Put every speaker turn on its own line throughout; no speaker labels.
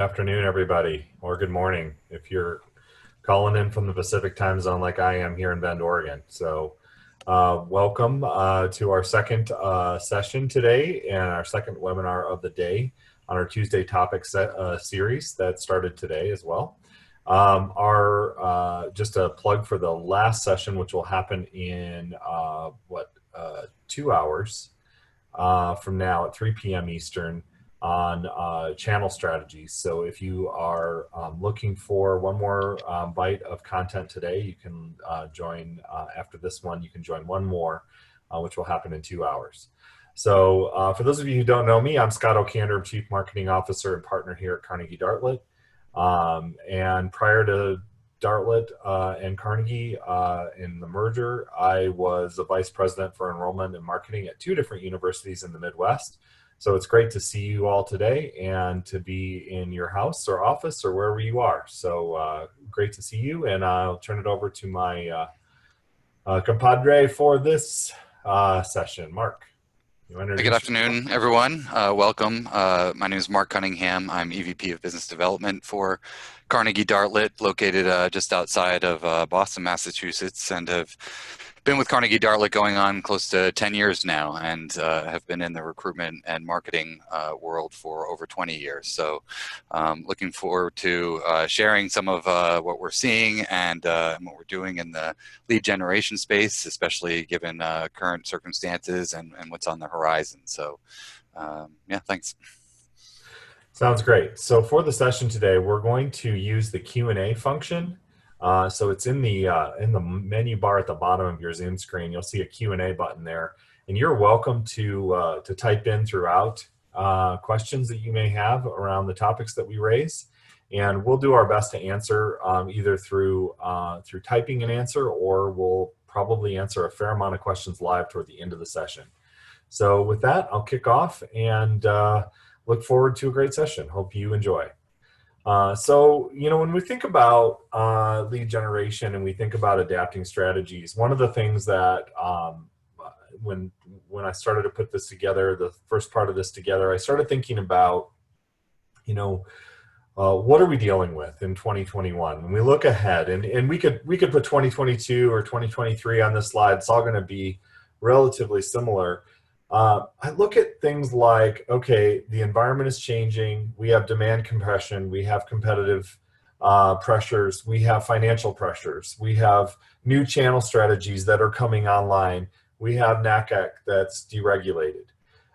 Afternoon, everybody, or good morning if you're calling in from the Pacific time zone like I am here in Bend, Oregon. Welcome to our second session today and our second webinar of the day on our Tuesday topic series that started today as well. Just a plug for the last session, which will happen in 2 hours from now at 3 p.m. Eastern on channel strategies. So if you are looking for one more bite of content today, you can join after this one. You can join one more, which will happen in 2 hours. So for those of you who don't know me, I'm Scott O'Kander, Chief Marketing Officer and partner here at Carnegie Dartlet. And prior to Dartlet and Carnegie in the merger, I was a vice president for enrollment and marketing at 2 different universities in the Midwest. So it's great to see you all today and to be in your house or office or wherever you are. So great to see you, and I'll turn it over to my compadre for this session. Mark, you want to introduce
Good afternoon, everyone. Welcome. My name is Mark Cunningham. I'm EVP of Business Development for Carnegie Dartlet, located just outside of Boston, Massachusetts, and have been with Carnegie Dartlet going on close to 10 years now, and have been in the recruitment and marketing world for over 20 years. So looking forward to sharing some of what we're seeing and what we're doing in the lead generation space, especially given current circumstances and what's on the horizon. So yeah, thanks.
Sounds great. So for the session today, we're going to use the Q&A function. So it's in the menu bar at the bottom of your Zoom screen. You'll see a Q&A button there, and you're welcome to type in throughout questions that you may have around the topics that we raise, and we'll do our best to answer either through typing an answer, or we'll probably answer a fair amount of questions live toward the end of the session. So with that, I'll kick off and look forward to a great session. Hope you enjoy. So, when we think about lead generation and we think about adapting strategies, one of the things that when I started to put this together, the first part of this together, I started thinking about, what are we dealing with in 2021? When we look ahead, and we could put 2022 or 2023 on this slide, it's all going to be relatively similar. I look at things like, okay, the environment is changing. We have demand compression. We have competitive pressures. We have financial pressures. We have new channel strategies that are coming online. We have NACAC that's deregulated.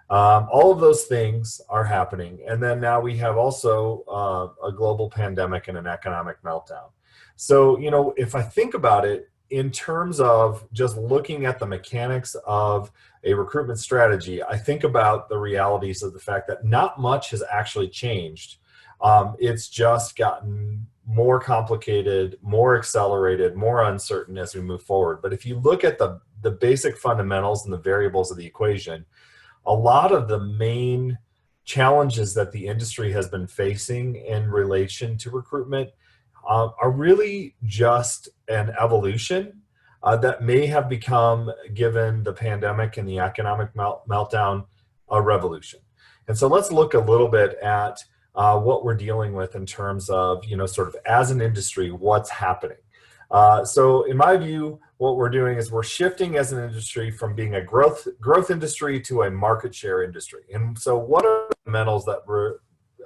All of those things are happening. And then now we have also a global pandemic and an economic meltdown. So, if I think about it in terms of just looking at the mechanics of a recruitment strategy, I think about the realities of the fact that not much has actually changed. It's just gotten more complicated, more accelerated, more uncertain as we move forward. But if you look at the basic fundamentals and the variables of the equation, a lot of the main challenges that the industry has been facing in relation to recruitment are really just an evolution that may have become, given the pandemic and the economic meltdown, a revolution. And so let's look a little bit at what we're dealing with in terms of, sort of as an industry, what's happening. So in my view, what we're doing is we're shifting as an industry from being a growth industry to a market share industry. And so what are the fundamentals that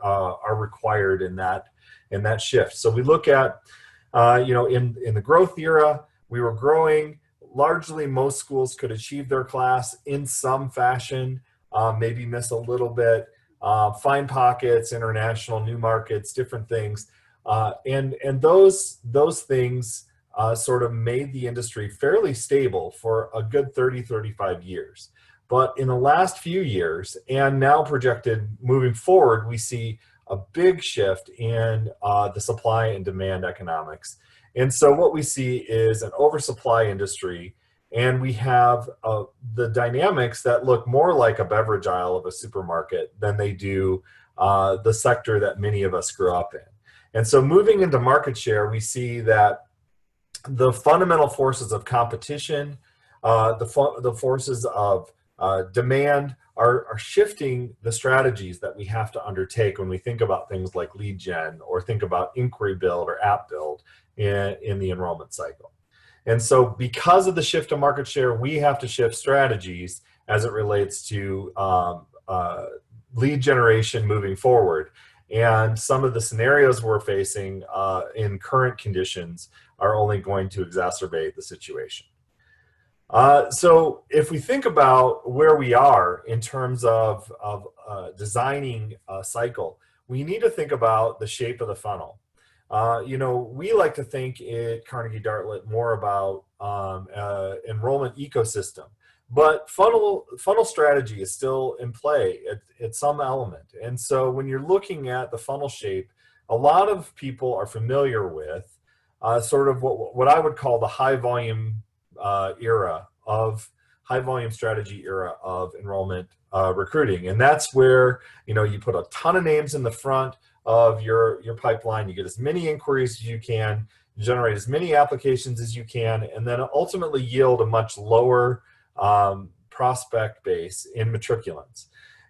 are required in that shift? So we look at, in the growth era, we were growing. Largely, most schools could achieve their class in some fashion, maybe miss a little bit, find pockets, international, new markets, different things. And those things sort of made the industry fairly stable for a good 30, 35 years. But in the last few years, and now projected moving forward, we see a big shift in the supply and demand economics. And so what we see is an oversupply industry, and we have the dynamics that look more like a beverage aisle of a supermarket than they do the sector that many of us grew up in. And so moving into market share, we see that the fundamental forces of competition, the forces of demand are shifting the strategies that we have to undertake when we think about things like lead gen or think about inquiry build or app build in the enrollment cycle. And so because of the shift to market share, we have to shift strategies as it relates to lead generation moving forward. And some of the scenarios we're facing in current conditions are only going to exacerbate the situation. So if we think about where we are in terms of designing a cycle, we need to think about the shape of the funnel. We like to think at Carnegie Dartlet more about enrollment ecosystem, but funnel strategy is still in play at some element. And so when you're looking at the funnel shape, a lot of people are familiar with sort of what I would call the high volume strategy era of enrollment recruiting. And that's where, you put a ton of names in the front of your pipeline, you get as many inquiries as you can, generate as many applications as you can, and then ultimately yield a much lower prospect base in matriculants.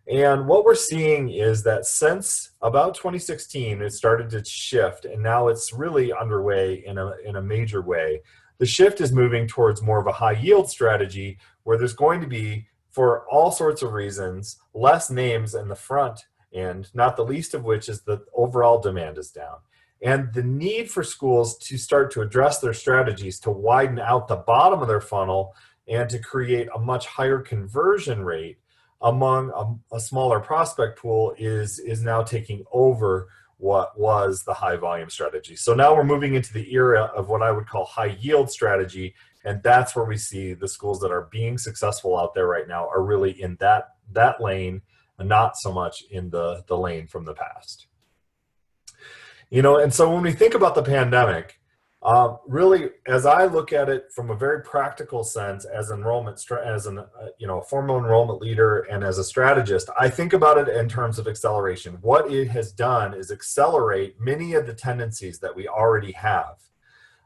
And what we're seeing is that since about 2016, it started to shift, and now it's really underway in a major way. The shift is moving towards more of a high yield strategy where there's going to be, for all sorts of reasons, less names in the front end, not the least of which is that overall demand is down. And the need for schools to start to address their strategies to widen out the bottom of their funnel and to create a much higher conversion rate among a smaller prospect pool is now taking over what was the high volume strategy. So now we're moving into the era of what I would call high yield strategy, and that's where we see the schools that are being successful out there right now are really in that lane, and not so much in the lane from the past. And so when we think about the pandemic, really, as I look at it from a very practical sense, as a formal enrollment leader and as a strategist, I think about it in terms of acceleration. What it has done is accelerate many of the tendencies that we already have,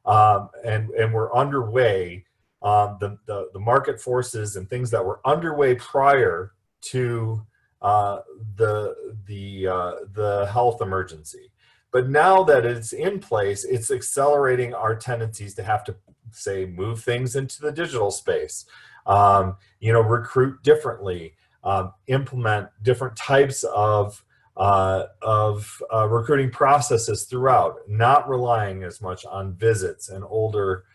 and we're underway. The market forces and things that were underway prior to the health emergency. But now that it's in place, it's accelerating our tendencies to have to, say, move things into the digital space, recruit differently, implement different types of recruiting processes throughout, not relying as much on visits and older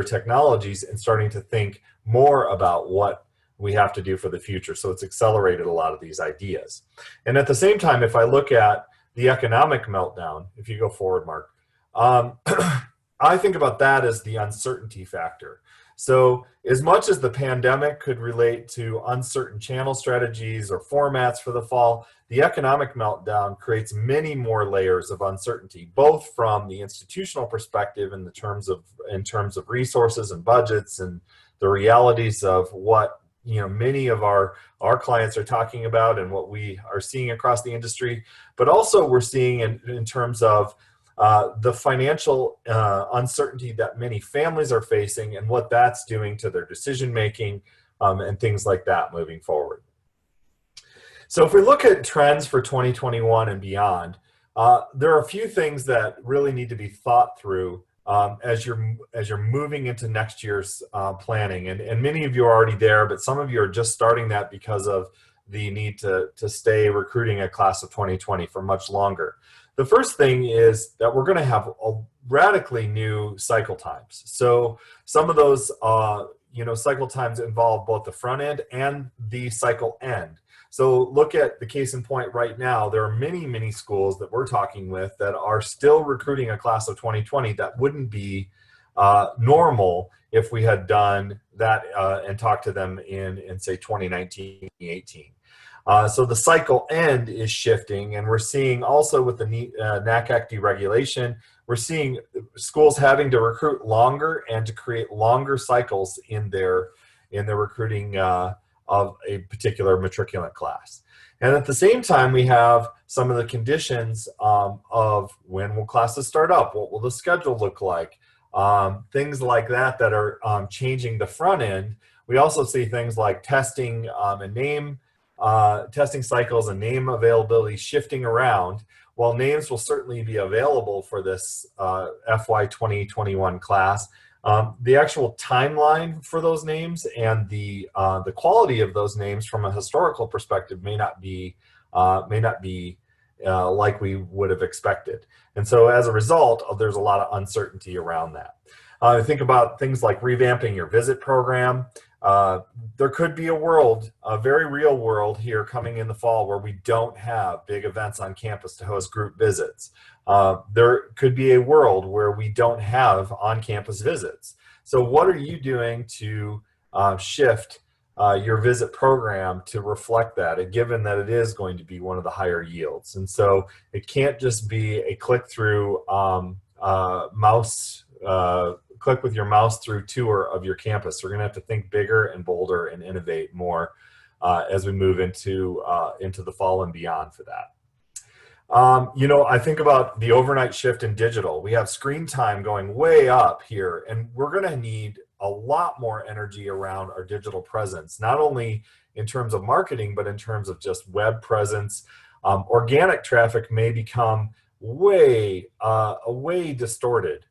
technologies, and starting to think more about what we have to do for the future. So it's accelerated a lot of these ideas. And at the same time, if I look at the economic meltdown, if you go forward, Mark, I think about that as the uncertainty factor. So as much as the pandemic could relate to uncertain channel strategies or formats for the fall, the economic meltdown creates many more layers of uncertainty, both from the institutional perspective in terms of resources and budgets and the realities of what many of our clients are talking about and what we are seeing across the industry, but also we're seeing in terms of the financial uncertainty that many families are facing and what that's doing to their decision making and things like that moving forward. So if we look at trends for 2021 and beyond, there are a few things that really need to be thought through as you're moving into next year's planning, and many of you are already there, but some of you are just starting that because of the need to stay recruiting a class of 2020 for much longer. The first thing is that we're going to have radically new cycle times. So some of those cycle times involve both the front end and the cycle end. So look at the case in point right now. There are many schools that we're talking with that are still recruiting a class of 2020 that wouldn't be normal if we had done that and talked to them in say 2019, 2018. So the cycle end is shifting, and we're seeing also with the NACAC deregulation, we're seeing schools having to recruit longer and to create longer cycles in their recruiting of a particular matriculant class. And at the same time, we have some of the conditions of when will classes start up, what will the schedule look like, things like that are changing the front end, We also see things like testing and name testing cycles and name availability shifting around. While names will certainly be available for this FY 2021 class, the actual timeline for those names and the quality of those names from a historical perspective may not be like we would have expected. And so as a result, there's a lot of uncertainty around that. Think about things like revamping your visit program. There could be a world, a very real world here coming in the fall where we don't have big events on campus to host group visits. There could be a world where we don't have on-campus visits. So what are you doing to shift your visit program to reflect that, given that it is going to be one of the higher yields? And so it can't just be a click-through click with your mouse through tour of your campus. We're going to have to think bigger and bolder and innovate more as we move into the fall and beyond for that. You know, I think about the overnight shift in digital. We have screen time going way up here, and we're going to need a lot more energy around our digital presence, not only in terms of marketing, but in terms of just web presence. Organic traffic may become way distorted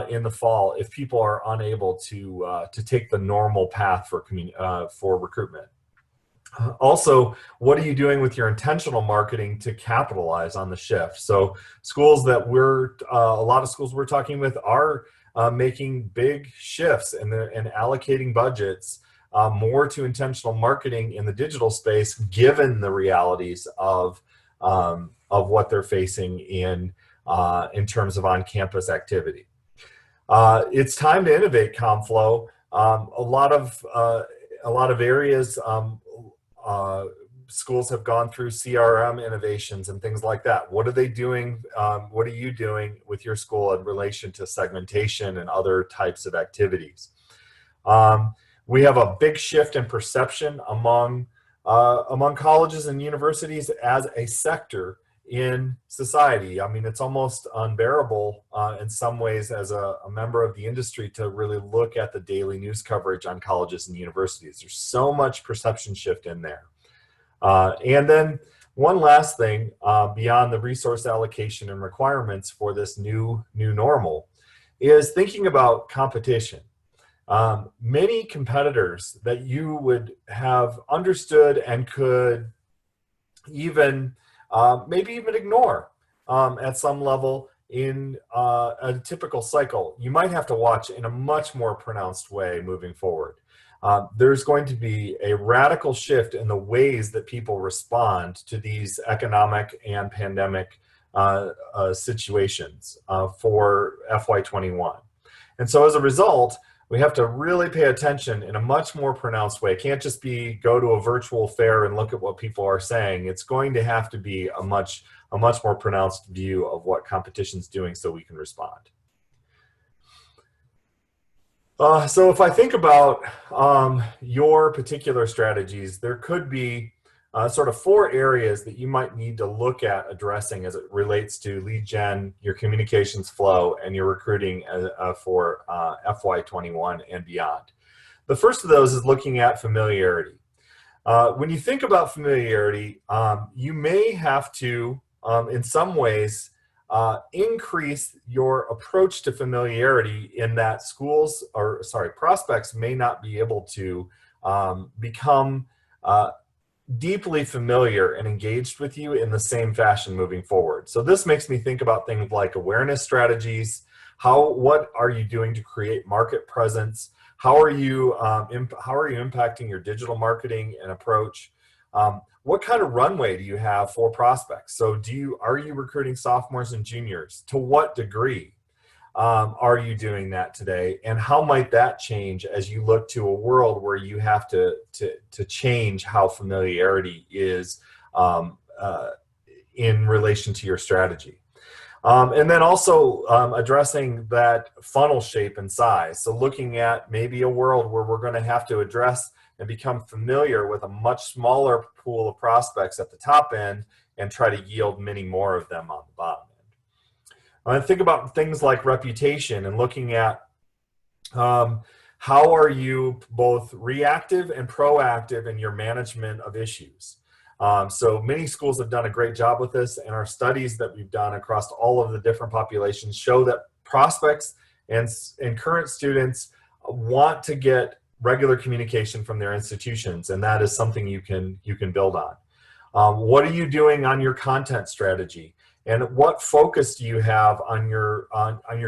in the fall if people are unable to take the normal path for recruitment. Also, what are you doing with your intentional marketing to capitalize on the shift? So schools that a lot of schools we're talking with are making big shifts and allocating budgets more to intentional marketing in the digital space, given the realities of what they're facing in terms of on-campus activity. It's time to innovate, ComFlow. A lot of areas, schools have gone through CRM innovations and things like that. What are they doing? What are you doing with your school in relation to segmentation and other types of activities? We have a big shift in perception among colleges and universities as a sector in society. I mean, it's almost unbearable in some ways as a member of the industry to really look at the daily news coverage on colleges and universities. There's so much perception shift in there. And then one last thing, beyond the resource allocation and requirements for this new normal, is thinking about competition. Many competitors that you would have understood and could even maybe even ignore at some level in a typical cycle, you might have to watch in a much more pronounced way moving forward. There's going to be a radical shift in the ways that people respond to these economic and pandemic situations for FY21. And so as a result, we have to really pay attention in a much more pronounced way. It can't just be go to a virtual fair and look at what people are saying. It's going to have to be a much more pronounced view of what competition's doing so we can respond. So if I think about your particular strategies, there could be sort of 4 areas that you might need to look at addressing as it relates to lead gen, your communications flow, and your recruiting for FY21 and beyond. The first of those is looking at familiarity. When you think about familiarity, you may have to, in some ways, increase your approach to familiarity in that prospects may not be able to become deeply familiar and engaged with you in the same fashion moving forward. So this makes me think about things like awareness strategies. What are you doing to create market presence? How are you impacting your digital marketing and approach? What kind of runway do you have for prospects? So are you recruiting sophomores and juniors? To what degree are you doing that today? And how might that change as you look to a world where you have to change how familiarity is in relation to your strategy? And then also addressing that funnel shape and size. So looking at maybe a world where we're going to have to address and become familiar with a much smaller pool of prospects at the top end and try to yield many more of them on the bottom end. I think about things like reputation and looking at how how are you both reactive and proactive in your management of issues? So many schools have done a great job with this, and our studies that we've done across all of the different populations show that prospects and current students want to get regular communication from their institutions, and that is something you can build on. What are you doing on your content strategy? And what focus do you have on your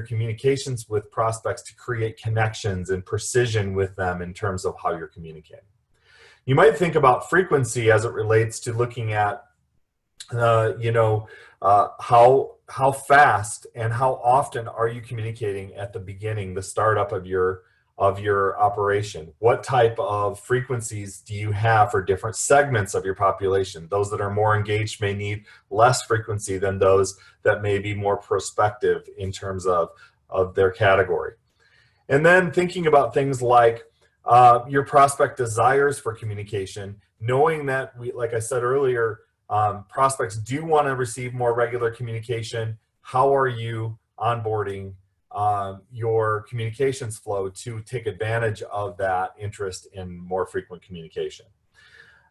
communications with prospects to create connections and precision with them in terms of how you're communicating? You might think about frequency as it relates to looking at, how fast and how often are you communicating at the beginning, the startup of your operation? What type of frequencies do you have for different segments of your population? Those that are more engaged may need less frequency than those that may be more prospective in terms of their category. And then thinking about things like your prospect desires for communication, knowing that like I said earlier, prospects do want to receive more regular communication. How are you onboarding your communications flow to take advantage of that interest in more frequent communication?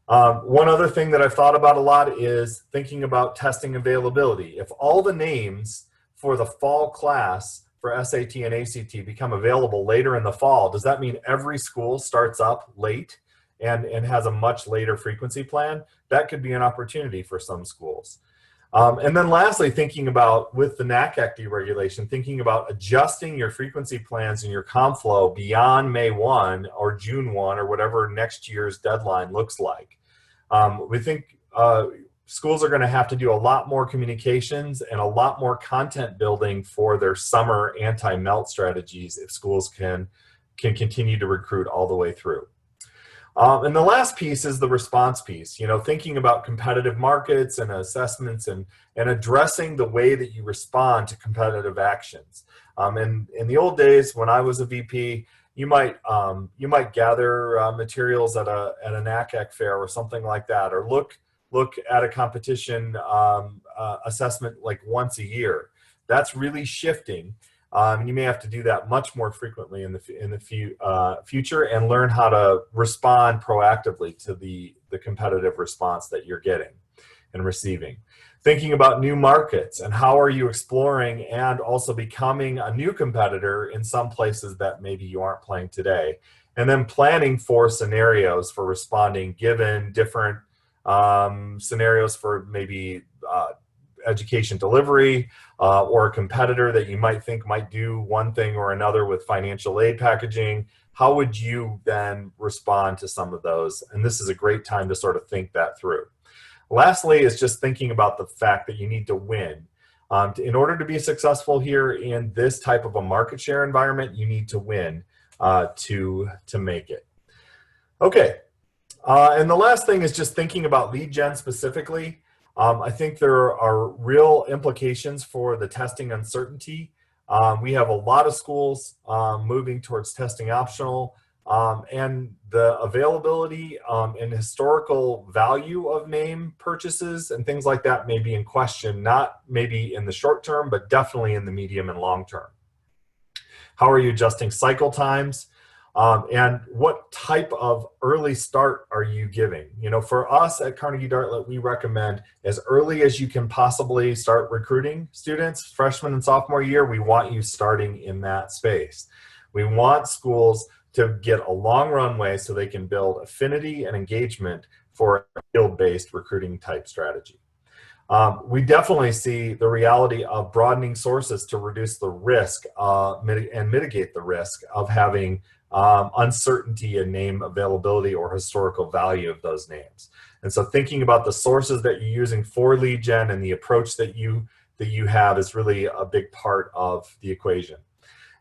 One other thing that I've thought about a lot is thinking about testing availability. If all the names for the fall class for SAT and ACT become available later in the fall, does that mean every school starts up late and has a much later frequency plan? That could be an opportunity for some schools. And then lastly, thinking about, with the NACAC deregulation, thinking about adjusting your frequency plans and your comm flow beyond May 1 or June 1 or whatever next year's deadline looks like. We think schools are going to have to do a lot more communications and a lot more content building for their summer anti-melt strategies if schools can continue to recruit all the way through. And the last piece is the response piece, thinking about competitive markets and assessments and addressing the way that you respond to competitive actions. And in the old days, when I was a VP, you might gather materials at a NACAC fair or something like that, or look at a competition assessment like once a year. That's really shifting. You may have to do that much more frequently in the future and learn how to respond proactively to the competitive response that you're getting and receiving. Thinking about new markets and how are you exploring and also becoming a new competitor in some places that maybe you aren't playing today. And then planning for scenarios for responding given different scenarios for maybe education delivery or a competitor that you might think might do one thing or another with financial aid packaging. How would you then respond to some of those? And this is a great time to sort of think that through. Lastly is just thinking about the fact that you need to win. In order to be successful here in this type of a market share environment, you need to win to make it. Okay, and the last thing is just thinking about lead gen specifically. I think there are real implications for the testing uncertainty. We have a lot of schools moving towards testing optional, and the availability and historical value of name purchases and things like that may be in question, not maybe in the short term, but definitely in the medium and long term. How are you adjusting cycle times? And what type of early start are you giving? For us at Carnegie Dartlet, we recommend as early as you can possibly start recruiting students, freshman and sophomore year. We want you starting in that space. We want schools to get a long runway so they can build affinity and engagement for a field-based recruiting type strategy. We definitely see the reality of broadening sources to reduce the risk and mitigate the risk of having uncertainty in name availability or historical value of those names. And so thinking about the sources that you're using for lead gen and the approach that you have is really a big part of the equation.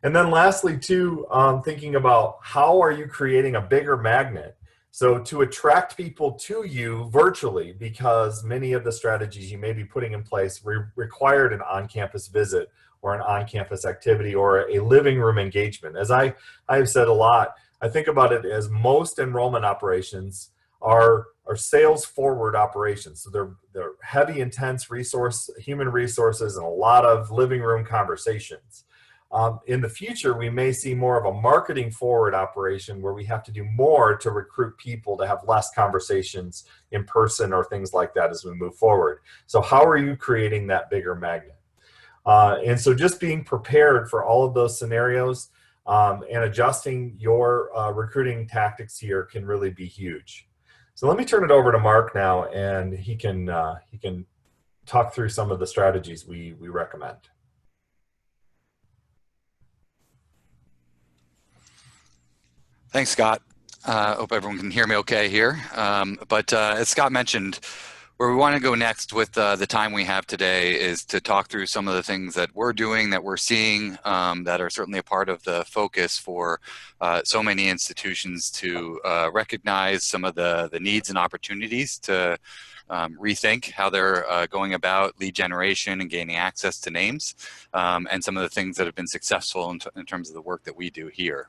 And then lastly too, thinking about how are you creating a bigger magnet? So to attract people to you virtually, because many of the strategies you may be putting in place required an on-campus visit or an on-campus activity or a living room engagement. As I have said a lot, I think about it as most enrollment operations are sales forward operations. So they're heavy, intense human resources and a lot of living room conversations. In the future, we may see more of a marketing forward operation where we have to do more to recruit people to have less conversations in person or things like that as we move forward. So how are you creating that bigger magnet? And so just being prepared for all of those scenarios and adjusting your recruiting tactics here can really be huge. So let me turn it over to Mark now, and he can talk through some of the strategies we recommend.
Thanks, Scott. Hope everyone can hear me okay here. As Scott mentioned, where we want to go next with the time we have today is to talk through some of the things that we're doing, that we're seeing, that are certainly a part of the focus for so many institutions to recognize some of the needs and opportunities to rethink how they're going about lead generation and gaining access to names, and some of the things that have been successful in terms of the work that we do here.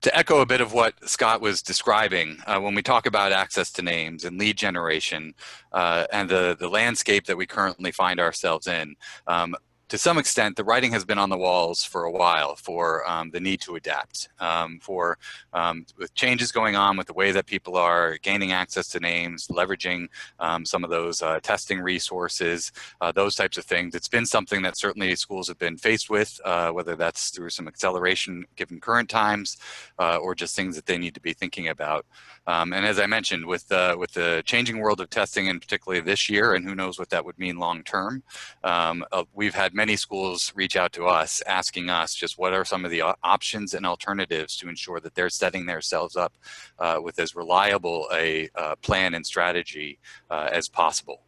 To echo a bit of what Scott was describing, when we talk about access to names and lead generation and the landscape that we currently find ourselves in, to some extent, the writing has been on the walls for a while for the need to adapt, with changes going on with the way that people are gaining access to names, leveraging some of those testing resources, those types of things. It's been something that certainly schools have been faced with, whether that's through some acceleration given current times or just things that they need to be thinking about. And as I mentioned, with the changing world of testing, and particularly this year, and who knows what that would mean long term, we've had many schools reach out to us asking us just what are some of the options and alternatives to ensure that they're setting themselves up with as reliable a plan and strategy as possible.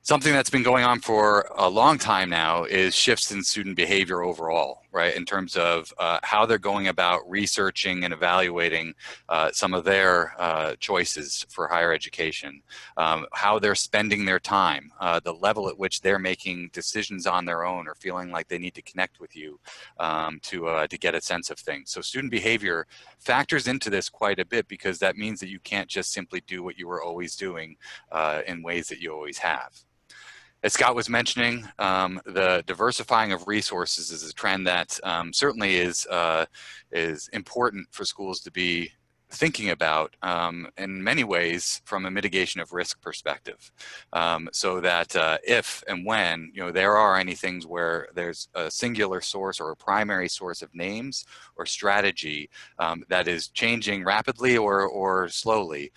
Something that's been going on for a long time now is shifts in student behavior overall, right? In terms of how they're going about researching and evaluating some of their choices for higher education, how they're spending their time, the level at which they're making decisions on their own or feeling like they need to connect with you to get a sense of things. So student behavior factors into this quite a bit, because that means that you can't just simply do what you were always doing in ways that you always have. As Scott was mentioning, the diversifying of resources is a trend that certainly is important for schools to be thinking about in many ways from a mitigation of risk perspective, so that if and when there are any things where there's a singular source or a primary source of names or strategy that is changing rapidly or slowly,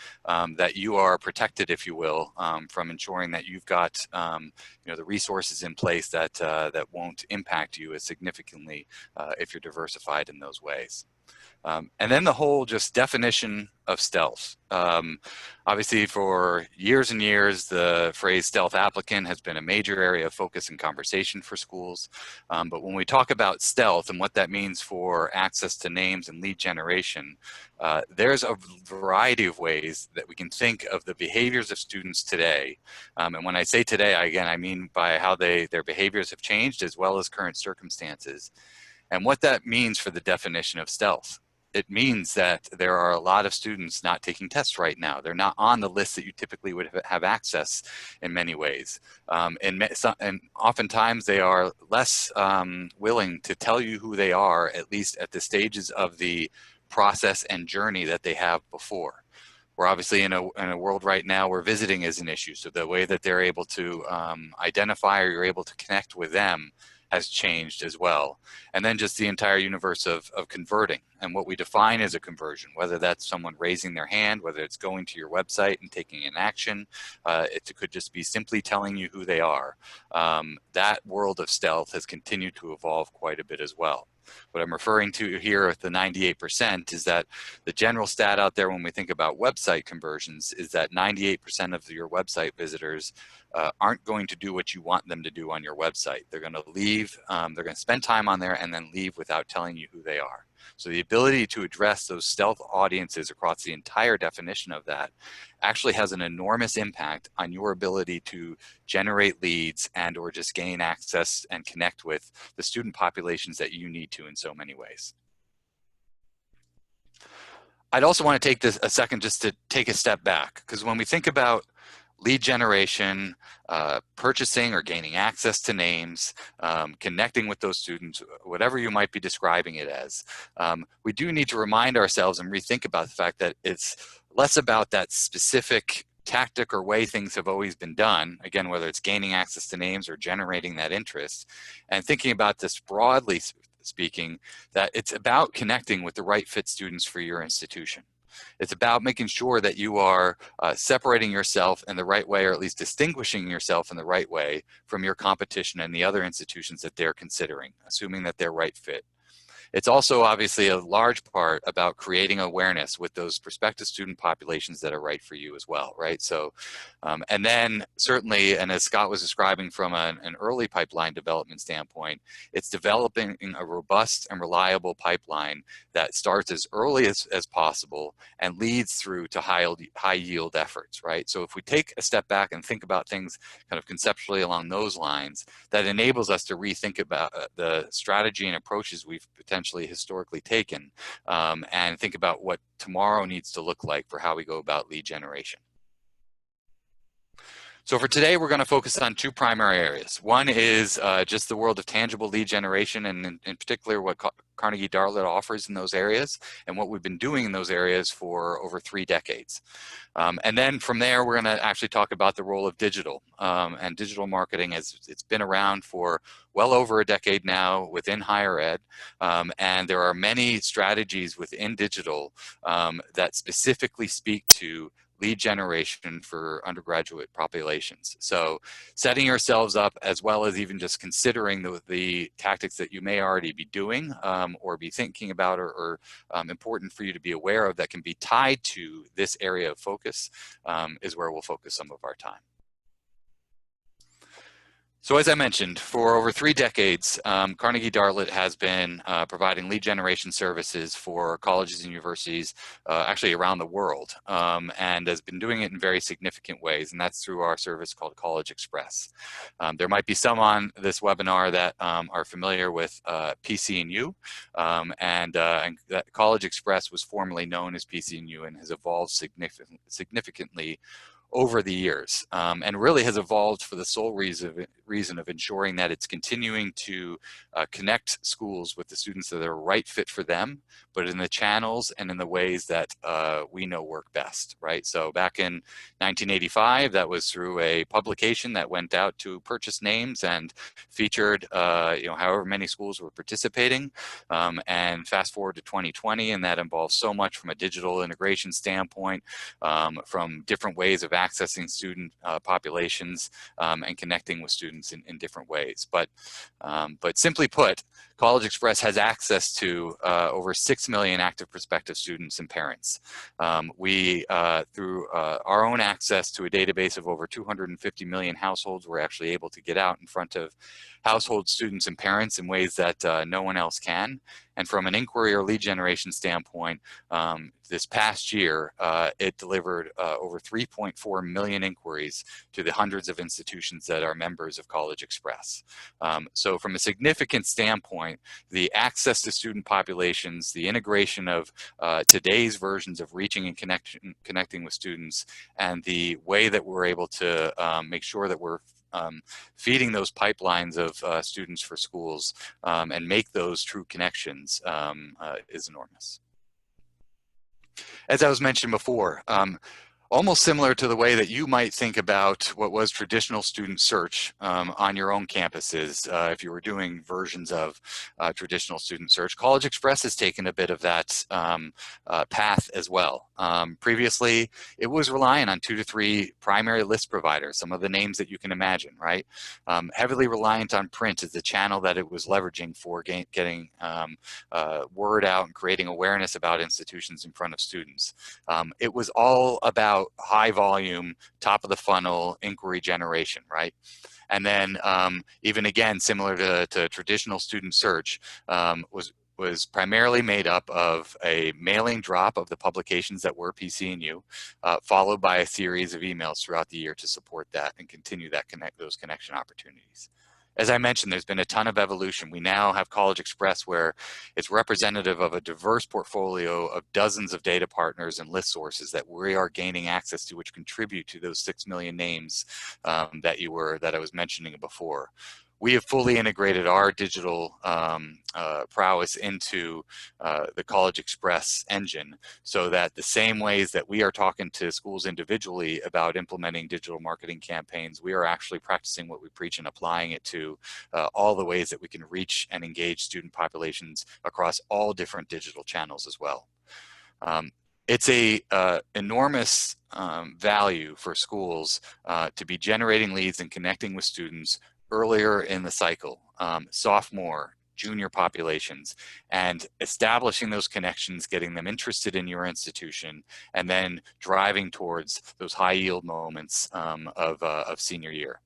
that you are protected, if you will, from ensuring that you've got the resources in place that that won't impact you as significantly if you're diversified in those ways. And then the whole just definition of stealth. Obviously, for years and years, the phrase stealth applicant has been a major area of focus and conversation for schools. But when we talk about stealth and what that means for access to names and lead generation, there's a variety of ways that we can think of the behaviors of students today. And when I say today, again, I mean by how their behaviors have changed as well as current circumstances. And what that means for the definition of stealth. It means that there are a lot of students not taking tests right now. They're not on the list that you typically would have access in many ways. And oftentimes they are less willing to tell you who they are, at least at the stages of the process and journey that they have before. We're obviously in a world right now where visiting is an issue. So the way that they're able to identify or you're able to connect with them has changed as well. And then just the entire universe of converting and what we define as a conversion, whether that's someone raising their hand, whether it's going to your website and taking an action, it could just be simply telling you who they are. That world of stealth has continued to evolve quite a bit as well. What I'm referring to here with the 98% is that the general stat out there when we think about website conversions is that 98% of your website visitors aren't going to do what you want them to do on your website. They're going to leave, they're going to spend time on there and then leave without telling you who they are. So the ability to address those stealth audiences across the entire definition of that actually has an enormous impact on your ability to generate leads and or just gain access and connect with the student populations that you need to in so many ways. I'd also want to take a second just to take a step back, because when we think about lead generation, purchasing or gaining access to names, connecting with those students, whatever you might be describing it as. We do need to remind ourselves and rethink about the fact that it's less about that specific tactic or way things have always been done, again, whether it's gaining access to names or generating that interest, and thinking about this broadly speaking, that it's about connecting with the right fit students for your institution. It's about making sure that you are separating yourself in the right way, or at least distinguishing yourself in the right way from your competition and the other institutions that they're considering, assuming that they're right fit. It's also obviously a large part about creating awareness with those prospective student populations that are right for you as well, right? So, and then certainly, and as Scott was describing from an early pipeline development standpoint, it's developing a robust and reliable pipeline that starts as early as possible and leads through to high yield efforts, right? So if we take a step back and think about things kind of conceptually along those lines, that enables us to rethink about the strategy and approaches we've potentially historically taken, and think about what tomorrow needs to look like for how we go about lead generation. So for today, we're going to focus on two primary areas. One is just the world of tangible lead generation, and in particular what Carnegie Dartlet offers in those areas and what we've been doing in those areas for over 3 decades. And then from there, we're going to actually talk about the role of digital and digital marketing, as it's been around for well over a decade now within higher ed. And there are many strategies within digital that specifically speak to lead generation for undergraduate populations. So setting yourselves up, as well as even just considering the tactics that you may already be doing or be thinking about, or important for you to be aware of that can be tied to this area of focus, is where we'll focus some of our time. So as I mentioned, for over 3 decades, Carnegie Dartlet has been providing lead generation services for colleges and universities actually around the world, and has been doing it in very significant ways, and that's through our service called College Express. There might be some on this webinar that are familiar with PCNU, and that College Express was formerly known as PCNU and has evolved significantly over the years, and really has evolved for the sole reason of ensuring that it's continuing to connect schools with the students that are right fit for them, but in the channels and in the ways that we know work best, right? So back in 1985, that was through a publication that went out to purchase names and featured however many schools were participating, and fast forward to 2020, and that involves so much from a digital integration standpoint, from different ways of accessing student populations and connecting with students in different ways. But simply put, College Express has access to over 6 million active prospective students and parents. We, through our own access to a database of over 250 million households, we're actually able to get out in front of household students and parents in ways that no one else can. And from an inquiry or lead generation standpoint, this past year, it delivered over 3.4 million inquiries to the hundreds of institutions that are members of College Express. So from a significant standpoint, the access to student populations, the integration of today's versions of reaching and connecting with students, and the way that we're able to make sure that we're feeding those pipelines of students for schools and make those true connections is enormous. As I was mentioned before, almost similar to the way that you might think about what was traditional student search on your own campuses, if you were doing versions of traditional student search, College Express has taken a bit of that path as well. Previously, it was relying on 2 to 3 primary list providers, some of the names that you can imagine, right? Heavily reliant on print as the channel that it was leveraging for getting word out and creating awareness about institutions in front of students. It was all about high volume, top of the funnel inquiry generation, right? And then even again, similar to traditional student search, was primarily made up of a mailing drop of the publications that were PCNU, followed by a series of emails throughout the year to support that and continue that those connection opportunities. As I mentioned, there's been a ton of evolution. We now have College Express where it's representative of a diverse portfolio of dozens of data partners and list sources that we are gaining access to, which contribute to those 6 million names that I was mentioning before. We have fully integrated our digital prowess into the College Express engine, so that the same ways that we are talking to schools individually about implementing digital marketing campaigns, we are actually practicing what we preach and applying it to all the ways that we can reach and engage student populations across all different digital channels as well. It's a enormous value for schools to be generating leads and connecting with students earlier in the cycle, sophomore, junior populations, and establishing those connections, getting them interested in your institution, and then driving towards those high yield moments of senior year.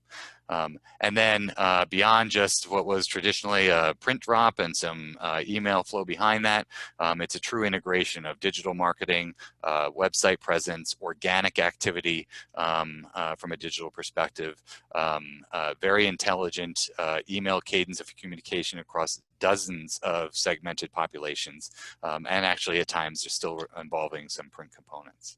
And then beyond just what was traditionally a print drop and some email flow behind that, it's a true integration of digital marketing, website presence, organic activity from a digital perspective, very intelligent email cadence of communication across dozens of segmented populations, and actually at times they're still involving some print components.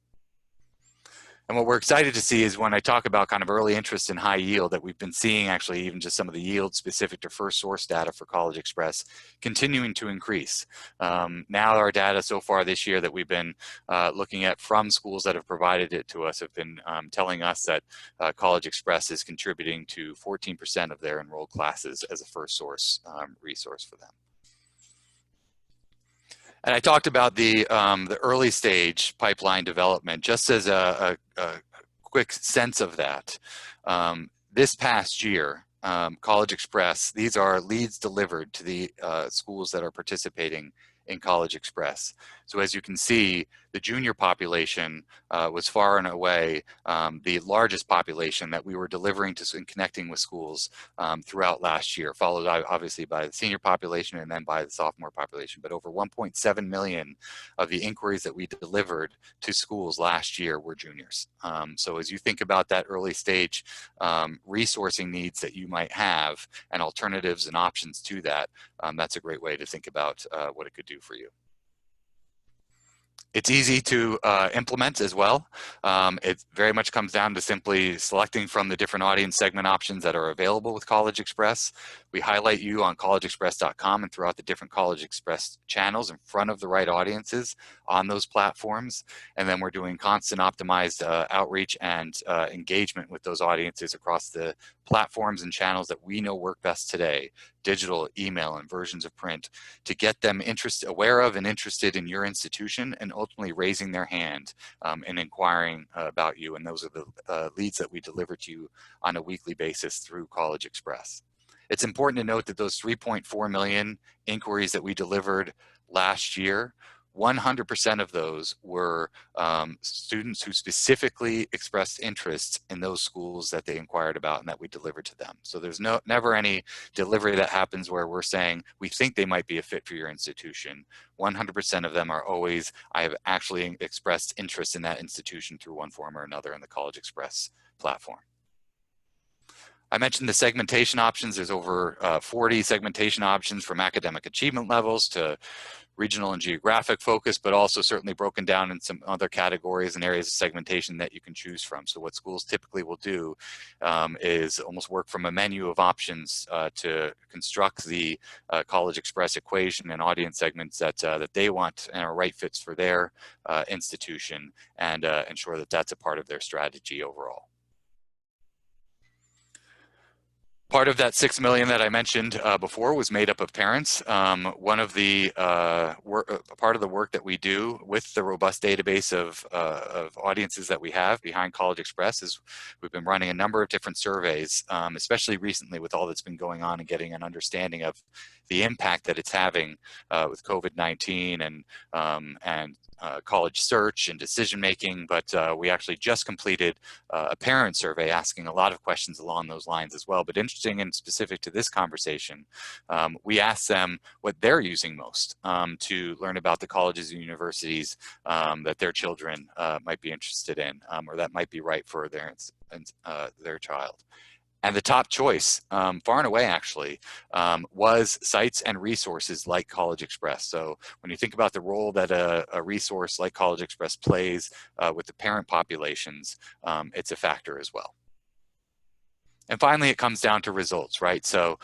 And what we're excited to see is when I talk about kind of early interest in high yield, that we've been seeing actually even just some of the yield specific to first source data for College Express continuing to increase. Now our data so far this year that we've been looking at from schools that have provided it to us have been telling us that College Express is contributing to 14% of their enrolled classes as a first source resource for them. And I talked about the early stage pipeline development, just as a quick sense of that. This past year, College Express, these are leads delivered to the schools that are participating in College Express. So as you can see, the junior population was far and away the largest population that we were delivering to and connecting with schools throughout last year, followed obviously by the senior population and then by the sophomore population. But over 1.7 million of the inquiries that we delivered to schools last year were juniors. So as you think about that early stage resourcing needs that you might have and alternatives and options to that, that's a great way to think about what it could do for you. It's easy to implement as well. It very much comes down to simply selecting from the different audience segment options that are available with College Express. We highlight you on collegeexpress.com and throughout the different College Express channels in front of the right audiences on those platforms. And then we're doing constant optimized outreach and engagement with those audiences across the platforms and channels that we know work best today, digital, email, and versions of print, to get them aware of and interested in your institution and ultimately raising their hand and inquiring about you. And those are the leads that we deliver to you on a weekly basis through College Express. It's important to note that those 3.4 million inquiries that we delivered last year, 100% of those were students who specifically expressed interest in those schools that they inquired about and that we delivered to them. So there's never any delivery that happens where we're saying we think they might be a fit for your institution. 100% of them are always, I have actually expressed interest in that institution through one form or another in the College Express platform. I mentioned the segmentation options. There's over 40 segmentation options from academic achievement levels to regional and geographic focus, but also certainly broken down in some other categories and areas of segmentation that you can choose from. So what schools typically will do is almost work from a menu of options to construct the College Express equation and audience segments that they want and are right fits for their institution, and ensure that that's a part of their strategy overall. Part of that 6 million that I mentioned before was made up of parents. One of the part of the work that we do with the robust database of audiences that we have behind College Express is we've been running a number of different surveys, especially recently with all that's been going on and getting an understanding of the impact that it's having with COVID-19 and college search and decision making. But we actually just completed a parent survey asking a lot of questions along those lines as well. But interesting and specific to this conversation, we asked them what they're using most to learn about the colleges and universities that their children might be interested in, or that might be right for their child. And the top choice, far and away actually, was sites and resources like College Express. So when you think about the role that a resource like College Express plays with the parent populations, it's a factor as well. And finally, it comes down to results, right? So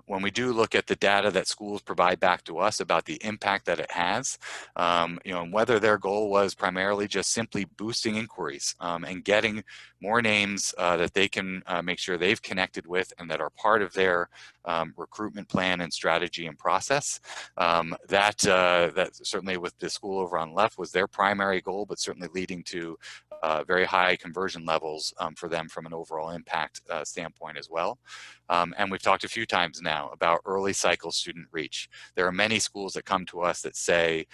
when we do look at the data that schools provide back to us about the impact that it has, you know, and whether their goal was primarily just simply boosting inquiries and getting more names that they can make sure they've connected with and that are part of their recruitment plan and strategy and process. That certainly with the school over on the left was their primary goal, but certainly leading to very high conversion levels for them from an overall impact standpoint as well. And we've talked a few times now about early cycle student reach. There are many schools that come to us that say,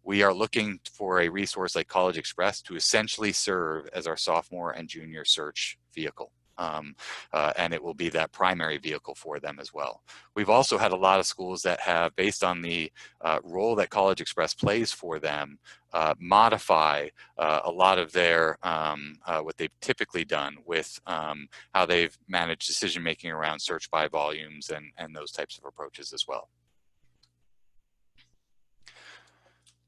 we are looking for a resource like College Express to essentially serve as our sophomore and junior search vehicle. And it will be that primary vehicle for them as well. We've also had a lot of schools that have, based on the role that College Express plays for them, modify a lot of their, what they've typically done with how they've managed decision making around search by volumes and those types of approaches as well.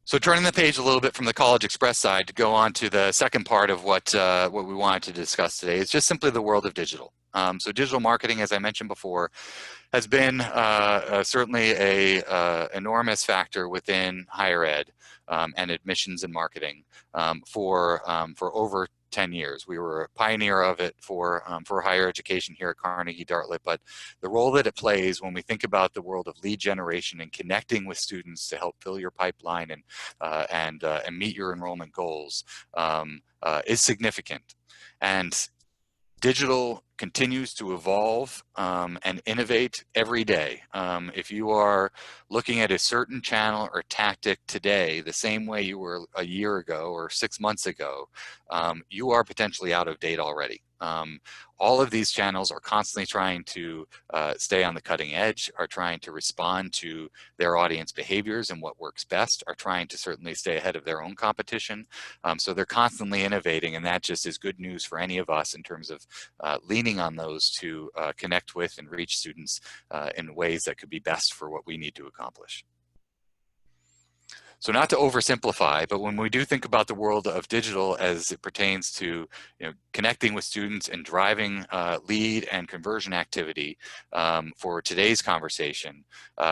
So turning the page a little bit from the College Express side to go on to the second part of what we wanted to discuss today is just simply the world of digital. So digital marketing, as I mentioned before, has been certainly a enormous factor within higher ed and admissions and marketing for over 10 years. We were a pioneer of it for higher education here at Carnegie Dartlet, but the role that it plays when we think about the world of lead generation and connecting with students to help fill your pipeline and meet your enrollment goals is significant. And digital continues to evolve and innovate every day. If you are looking at a certain channel or tactic today, the same way you were a year ago or 6 months ago, you are potentially out of date already. All of these channels are constantly trying to stay on the cutting edge, are trying to respond to their audience behaviors and what works best, are trying to certainly stay ahead of their own competition. So they're constantly innovating, and that just is good news for any of us in terms of leaning on those to connect with and reach students in ways that could be best for what we need to accomplish. So not to oversimplify, but when we do think about the world of digital as it pertains to connecting with students and driving lead and conversion activity for today's conversation,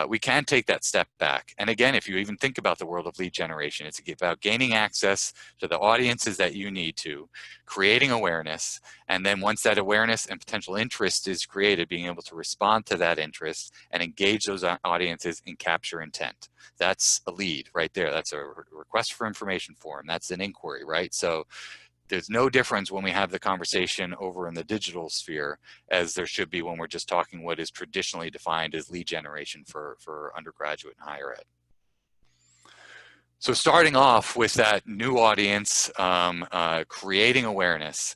we can take that step back. And again, if you even think about the world of lead generation, it's about gaining access to the audiences that you need to, creating awareness, and then once that awareness and potential interest is created, being able to respond to that interest and engage those audiences and capture intent. That's a lead right there. That's a request for information form. That's an inquiry, right? So there's no difference when we have the conversation over in the digital sphere as there should be when we're just talking what is traditionally defined as lead generation for undergraduate and higher ed. So starting off with that new audience, creating awareness,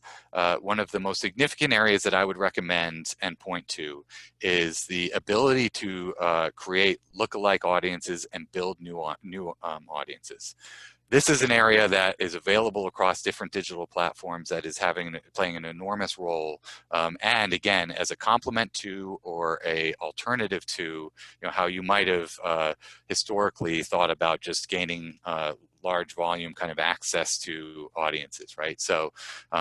one of the most significant areas that I would recommend and point to is the ability to create lookalike audiences and build new audiences. This is an area that is available across different digital platforms that is playing an enormous role. And again, as a complement to or a alternative to how you might have historically thought about just gaining large volume kind of access to audiences, right? So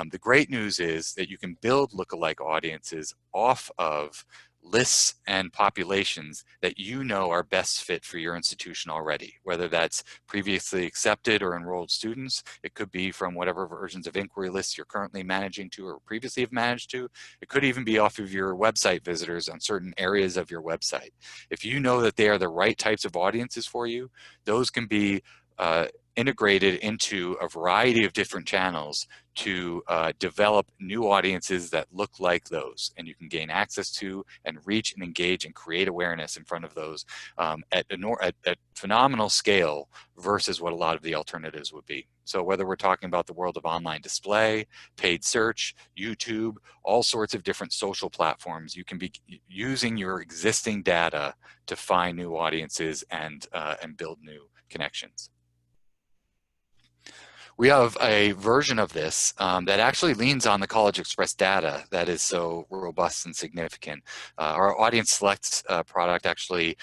the great news is that you can build lookalike audiences off of lists and populations that you know are best fit for your institution already, whether that's previously accepted or enrolled students. It could be from whatever versions of inquiry lists you're currently managing to or previously have managed to. It could even be off of your website visitors on certain areas of your website. If you know that they are the right types of audiences for you, those can be integrated into a variety of different channels to develop new audiences that look like those, and you can gain access to and reach and engage and create awareness in front of those at phenomenal scale versus what a lot of the alternatives would be. So whether we're talking about the world of online display, paid search, YouTube, all sorts of different social platforms, you can be using your existing data to find new audiences and build new connections. We have a version of this that actually leans on the College Express data that is so robust and significant. Our Audience Select product actually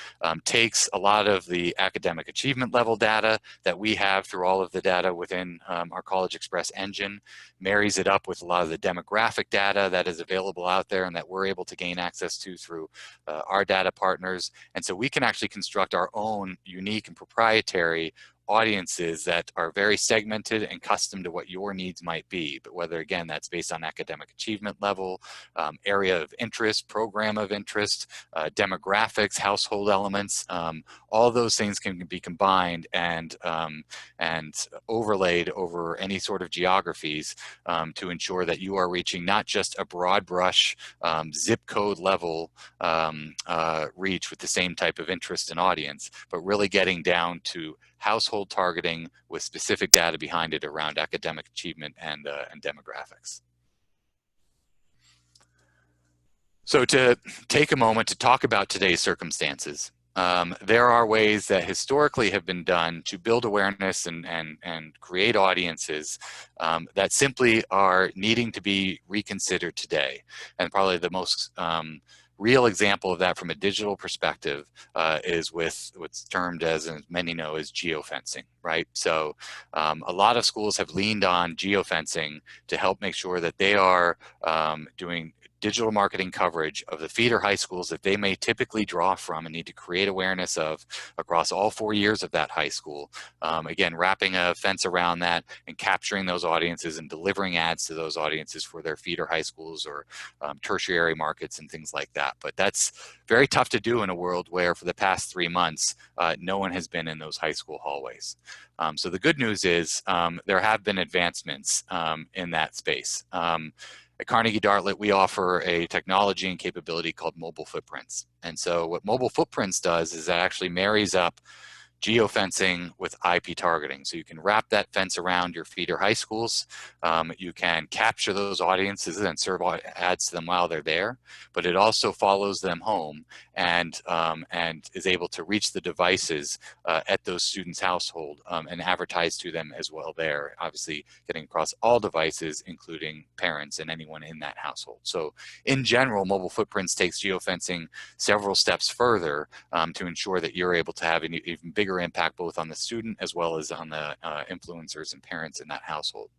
takes a lot of the academic achievement level data that we have through all of the data within our College Express engine, marries it up with a lot of the demographic data that is available out there and that we're able to gain access to through our data partners. And so we can actually construct our own unique and proprietary audiences that are very segmented and custom to what your needs might be. But whether, again, that's based on academic achievement level, area of interest, program of interest, demographics, household elements, all those things can be combined and overlaid over any sort of geographies to ensure that you are reaching not just a broad brush zip code level reach with the same type of interest and audience, but really getting down to household targeting with specific data behind it around academic achievement and demographics. So to take a moment to talk about today's circumstances, there are ways that historically have been done to build awareness and create audiences that simply are needing to be reconsidered today. And probably the most real example of that from a digital perspective is with what's termed as many know as geofencing, right? So a lot of schools have leaned on geofencing to help make sure that they are doing digital marketing coverage of the feeder high schools that they may typically draw from and need to create awareness of across all 4 years of that high school. Again, wrapping a fence around that and capturing those audiences and delivering ads to those audiences for their feeder high schools or tertiary markets and things like that. But that's very tough to do in a world where for the past 3 months, no one has been in those high school hallways. So the good news is there have been advancements in that space. At Carnegie Dartlet, we offer a technology and capability called mobile footprints. And so what mobile footprints does is that actually marries up geofencing with IP targeting. So you can wrap that fence around your feeder high schools. You can capture those audiences and serve ads to them while they're there, but it also follows them home and is able to reach the devices at those students' household and advertise to them as well there, obviously getting across all devices, including parents and anyone in that household. So in general, mobile footprints takes geofencing several steps further to ensure that you're able to have an even bigger impact both on the student as well as on the influencers and parents in that household.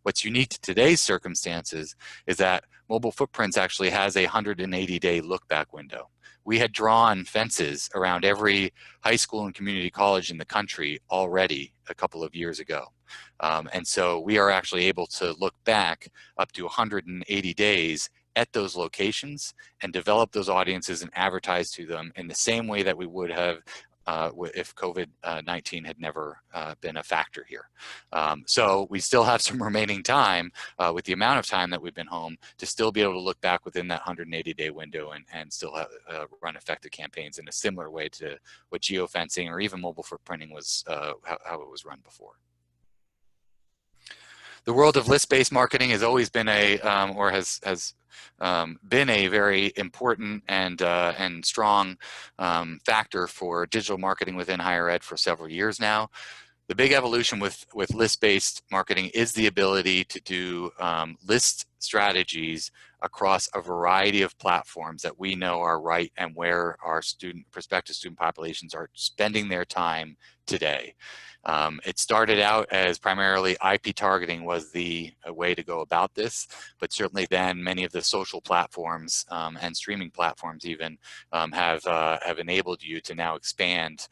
What's unique to today's circumstances is that mobile footprints actually has a 180-day look-back window. We had drawn fences around every high school and community college in the country already a couple of years ago. And so we are actually able to look back up to 180 days at those locations and develop those audiences and advertise to them in the same way that we would have if COVID-19 had never been a factor here. So we still have some remaining time with the amount of time that we've been home to still be able to look back within that 180-day window and still have, run effective campaigns in a similar way to what geofencing or even mobile footprinting was, how it was run before. The world of list-based marketing has always been a, or has been a very important and strong factor for digital marketing within higher ed for several years now. The big evolution with list-based marketing is the ability to do list strategies across a variety of platforms that we know are right and where our prospective student populations are spending their time today. It started out as primarily IP targeting was the way to go about this, but certainly then many of the social platforms and streaming platforms even have enabled you to now expand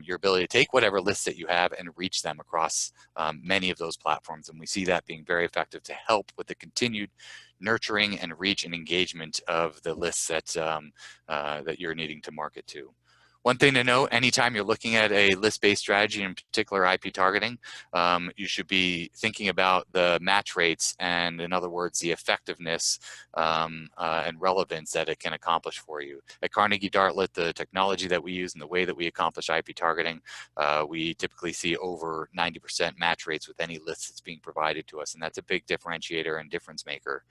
your ability to take whatever lists that you have and reach them across many of those platforms. And we see that being very effective to help with the continued nurturing and reach and engagement of the lists that, that you're needing to market to. One thing to note, anytime you're looking at a list-based strategy, in particular IP targeting, you should be thinking about the match rates and, in other words, the effectiveness and relevance that it can accomplish for you. At Carnegie Dartlet, the technology that we use and the way that we accomplish IP targeting, we typically see over 90% match rates with any list that's being provided to us, and that's a big differentiator and difference maker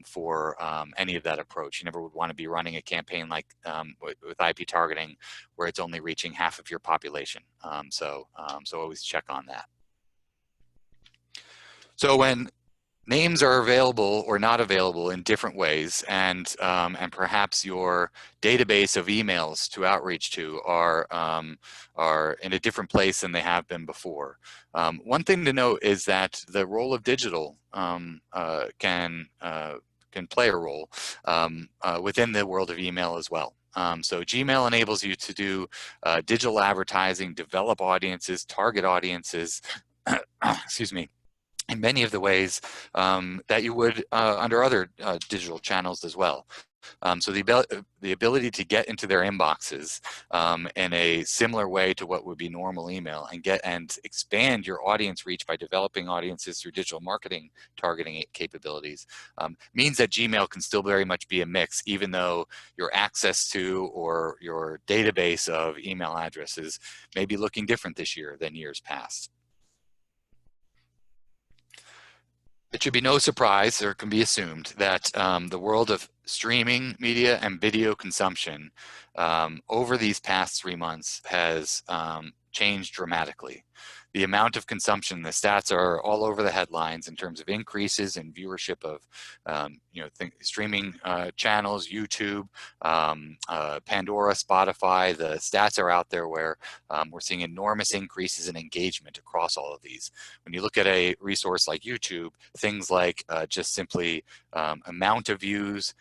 for any of that approach. You never would want to be running a campaign like with IP targeting where it's only reaching half of your population. So always check on that. So when names are available or not available in different ways, and perhaps your database of emails to outreach to are in a different place than they have been before. One thing to note is that the role of digital can play a role within the world of email as well. So Gmail enables you to do digital advertising, develop audiences, target audiences, excuse me, in many of the ways that you would under other digital channels as well. So the ability to get into their inboxes in a similar way to what would be normal email and expand your audience reach by developing audiences through digital marketing targeting capabilities means that Gmail can still very much be a mix, even though your access to or your database of email addresses may be looking different this year than years past. It should be no surprise, or can be assumed, that the world of streaming media and video consumption over these past 3 months has changed dramatically. The amount of consumption, the stats are all over the headlines in terms of increases in viewership of streaming channels, YouTube, Pandora, Spotify. The stats are out there where we're seeing enormous increases in engagement across all of these. When you look at a resource like YouTube, things like just simply amount of views,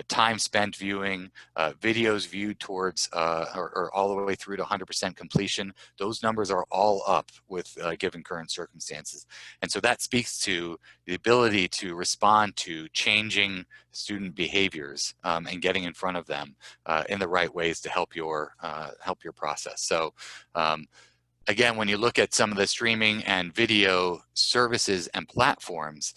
time spent viewing, videos viewed towards or all the way through to 100% completion, those numbers are all up with given current circumstances. And so that speaks to the ability to respond to changing student behaviors and getting in front of them in the right ways to help your process. So again, when you look at some of the streaming and video services and platforms,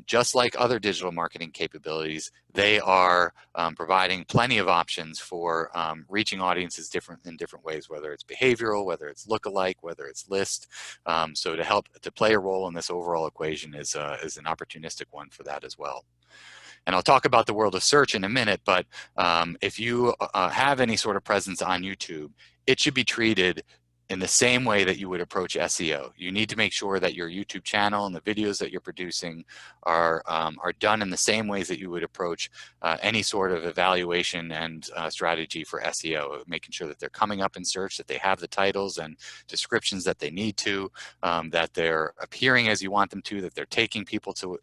just like other digital marketing capabilities, they are providing plenty of options for reaching audiences in different ways, whether it's behavioral, whether it's lookalike, whether it's list. So to play a role in this overall equation is an opportunistic one for that as well. And I'll talk about the world of search in a minute, but if you have any sort of presence on YouTube, it should be treated in the same way that you would approach SEO. You need to make sure that your YouTube channel and the videos that you're producing are done in the same ways that you would approach any sort of evaluation and strategy for SEO, making sure that they're coming up in search, that they have the titles and descriptions that they need to, that they're appearing as you want them to, that they're taking people to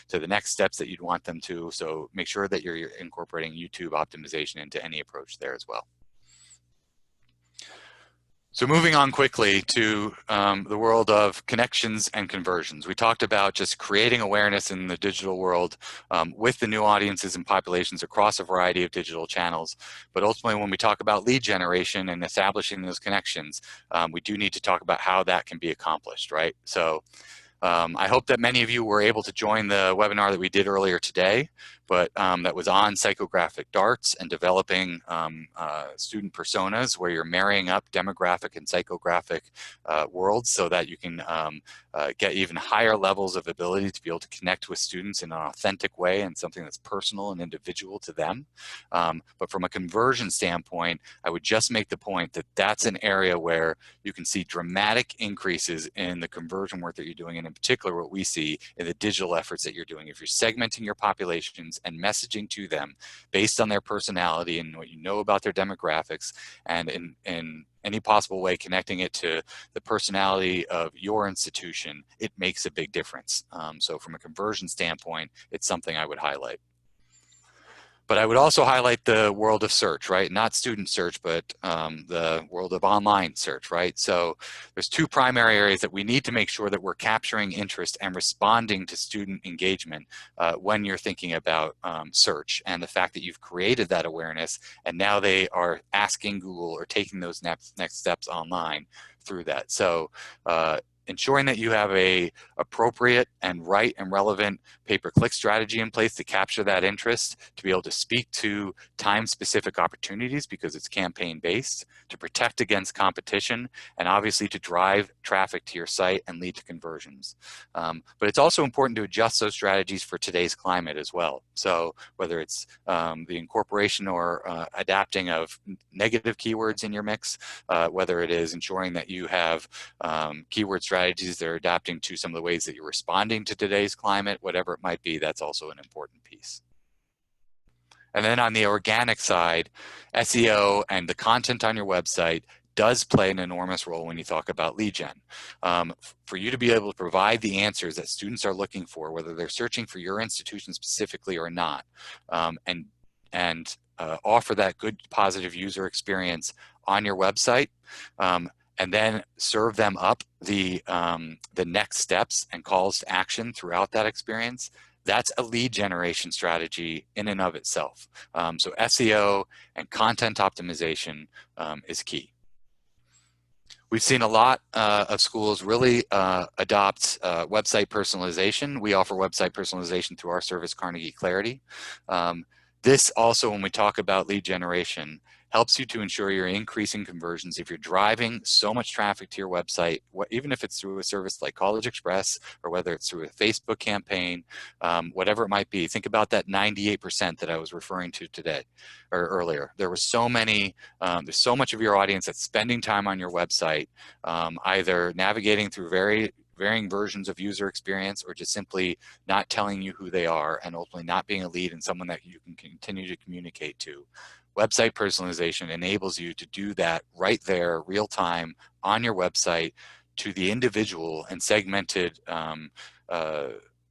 the next steps that you'd want them to. So make sure that you're incorporating YouTube optimization into any approach there as well. So moving on quickly to the world of connections and conversions. We talked about just creating awareness in the digital world with the new audiences and populations across a variety of digital channels. But ultimately, when we talk about lead generation and establishing those connections, we do need to talk about how that can be accomplished, right? So I hope that many of you were able to join the webinar that we did earlier today, but that was on psychographic darts and developing student personas, where you're marrying up demographic and psychographic worlds so that you can get even higher levels of ability to be able to connect with students in an authentic way and something that's personal and individual to them. But from a conversion standpoint, I would just make the point that that's an area where you can see dramatic increases in the conversion work that you're doing, and in particular what we see in the digital efforts that you're doing. If you're segmenting your populations and messaging to them based on their personality and what you know about their demographics, and in any possible way connecting it to the personality of your institution, it makes a big difference. So from a conversion standpoint, it's something I would highlight. But I would also highlight the world of search, right? Not student search, but the world of online search, right? So there's two primary areas that we need to make sure that we're capturing interest and responding to student engagement when you're thinking about search, and the fact that you've created that awareness and now they are asking Google or taking those next steps online through that. So ensuring that you have a appropriate and right and relevant pay-per-click strategy in place to capture that interest, to be able to speak to time-specific opportunities because it's campaign-based, to protect against competition, and obviously to drive traffic to your site and lead to conversions. But it's also important to adjust those strategies for today's climate as well. So whether it's the incorporation or adapting of negative keywords in your mix, whether it is ensuring that you have keyword strategies strategies that are adapting to some of the ways that you're responding to today's climate, whatever it might be, that's also an important piece. And then on the organic side, SEO and the content on your website does play an enormous role when you talk about lead gen. For you to be able to provide the answers that students are looking for, whether they're searching for your institution specifically or not, and offer that good positive user experience on your website, and then serve them up the next steps and calls to action throughout that experience, that's a lead generation strategy in and of itself. So SEO and content optimization is key. We've seen a lot of schools really adopt website personalization. We offer website personalization through our service, Carnegie Clarity. This also, when we talk about lead generation, helps you to ensure you're increasing conversions. If you're driving so much traffic to your website, even if it's through a service like College Express or whether it's through a Facebook campaign, whatever it might be, think about that 98% that I was referring to today or earlier. There were so many, there's so much of your audience that's spending time on your website, either navigating through varying versions of user experience or just simply not telling you who they are and ultimately not being a lead and someone that you can continue to communicate to. Website personalization enables you to do that right there, real time, on your website to the individual and segmented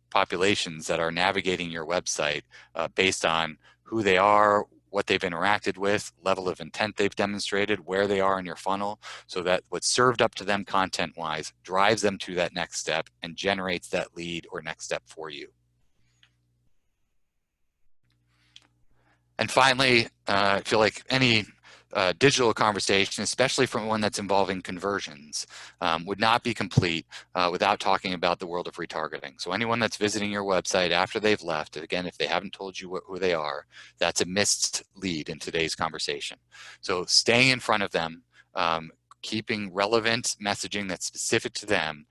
populations that are navigating your website based on who they are, what they've interacted with, level of intent they've demonstrated, where they are in your funnel, so that what's served up to them content-wise drives them to that next step and generates that lead or next step for you. And finally, I feel like any digital conversation, especially from one that's involving conversions, would not be complete without talking about the world of retargeting. So anyone that's visiting your website after they've left, again, if they haven't told you who they are, that's a missed lead in today's conversation. So staying in front of them, keeping relevant messaging that's specific to them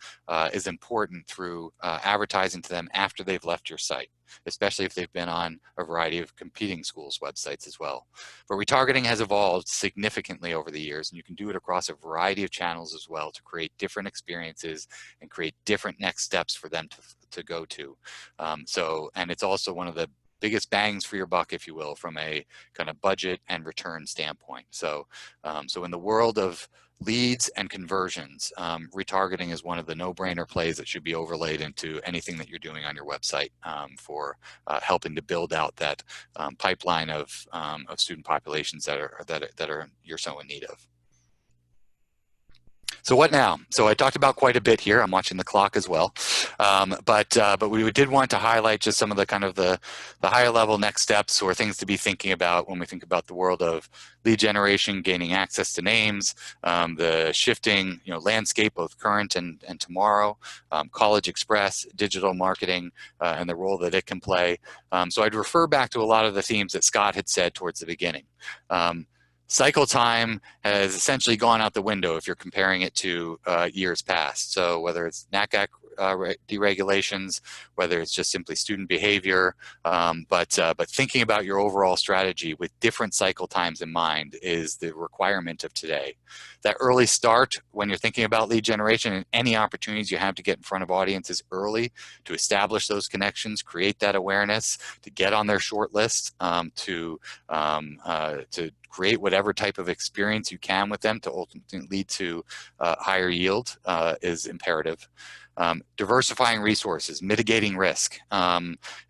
is important through advertising to them after they've left your site, especially if they've been on a variety of competing schools' websites as well. But retargeting has evolved significantly over the years, and you can do it across a variety of channels as well to create different experiences and create different next steps for them to go to. And it's also one of the biggest bangs for your buck, if you will, from a kind of budget and return standpoint. So in the world of leads and conversions, retargeting is one of the no-brainer plays that should be overlaid into anything that you're doing on your website for helping to build out that pipeline of student populations that you're so in need of. So what now? So I talked about quite a bit here. I'm watching the clock as well, but we did want to highlight just some of the kind of the higher level next steps or things to be thinking about when we think about the world of lead generation, gaining access to names, the shifting landscape, both current and tomorrow, College Express, digital marketing, and the role that it can play. So I'd refer back to a lot of the themes that Scott had said towards the beginning. Cycle time has essentially gone out the window if you're comparing it to years past. So whether it's NACAC deregulations, whether it's just simply student behavior, but thinking about your overall strategy with different cycle times in mind is the requirement of today. That early start when you're thinking about lead generation and any opportunities you have to get in front of audiences early to establish those connections, create that awareness, to get on their short list, to create whatever type of experience you can with them to ultimately lead to higher yield is imperative. Diversifying resources, mitigating risk,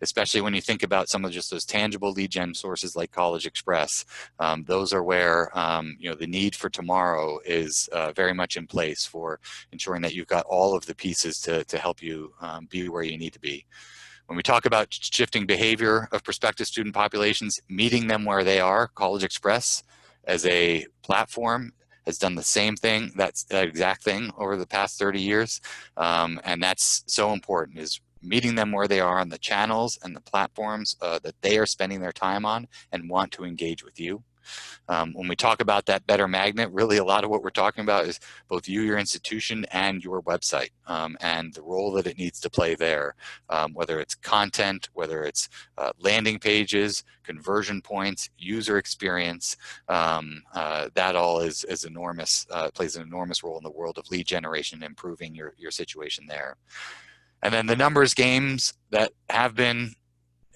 especially when you think about some of just those tangible lead gen sources like College Express. Those are where the need for tomorrow is very much in place for ensuring that you've got all of the pieces to help you be where you need to be. When we talk about shifting behavior of prospective student populations, meeting them where they are, College Express as a platform has done the same thing, that exact thing over the past 30 years. And that's so important, is meeting them where they are on the channels and the platforms that they are spending their time on and want to engage with you. When we talk about that better magnet, really a lot of what we're talking about is both you, your institution, and your website, and the role that it needs to play there, whether it's content, whether it's landing pages, conversion points, user experience. That all is enormous, plays an enormous role in the world of lead generation, improving your situation there. And then the numbers games that have been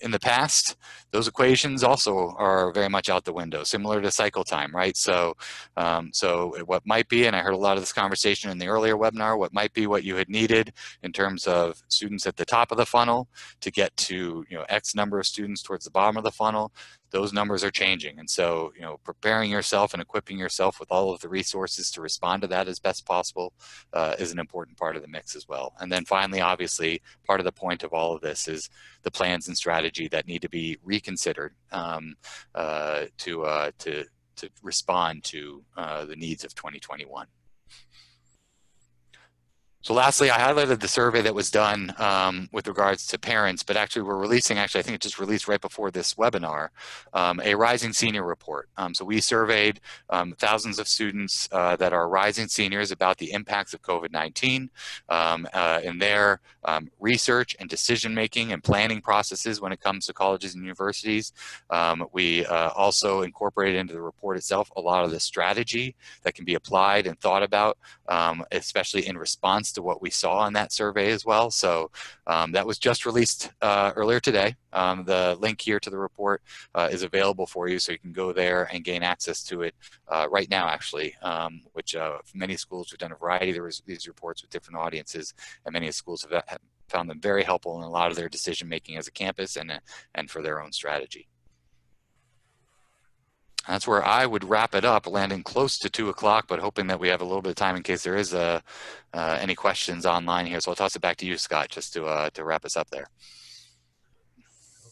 in the past, those equations also are very much out the window, similar to cycle time, right? So what might be, and I heard a lot of this conversation in the earlier webinar, what might be what you had needed in terms of students at the top of the funnel to get to, X number of students towards the bottom of the funnel, those numbers are changing. And so, preparing yourself and equipping yourself with all of the resources to respond to that as best possible is an important part of the mix as well. And then finally, obviously, part of the point of all of this is the plans and strategy that need to be reconsidered to respond to the needs of 2021. So lastly, I highlighted the survey that was done with regards to parents, but actually we're releasing, I think it just released right before this webinar, a rising senior report. So we surveyed thousands of students that are rising seniors about the impacts of COVID-19 in their research and decision-making and planning processes when it comes to colleges and universities. We also incorporated into the report itself a lot of the strategy that can be applied and thought about, especially in response to what we saw in that survey as well. So that was just released earlier today. The link here to the report is available for you, so you can go there and gain access to it right now, actually, which many schools have done a variety of these reports with different audiences, and many schools have found them very helpful in a lot of their decision making as a campus and for their own strategy. That's where I would wrap it up, landing close to 2 o'clock, but hoping that we have a little bit of time in case there is any questions online here. So I'll toss it back to you, Scott, just to wrap us up there.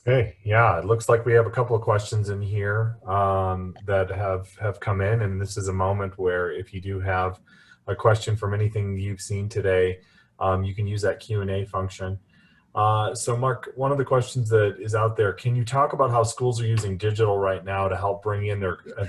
Okay, yeah, it looks like we have a couple of questions in here that have come in, and this is a moment where if you do have a question from anything you've seen today, you can use that Q&A function. So Mark, one of the questions that is out there, can you talk about how schools are using digital right now to help bring in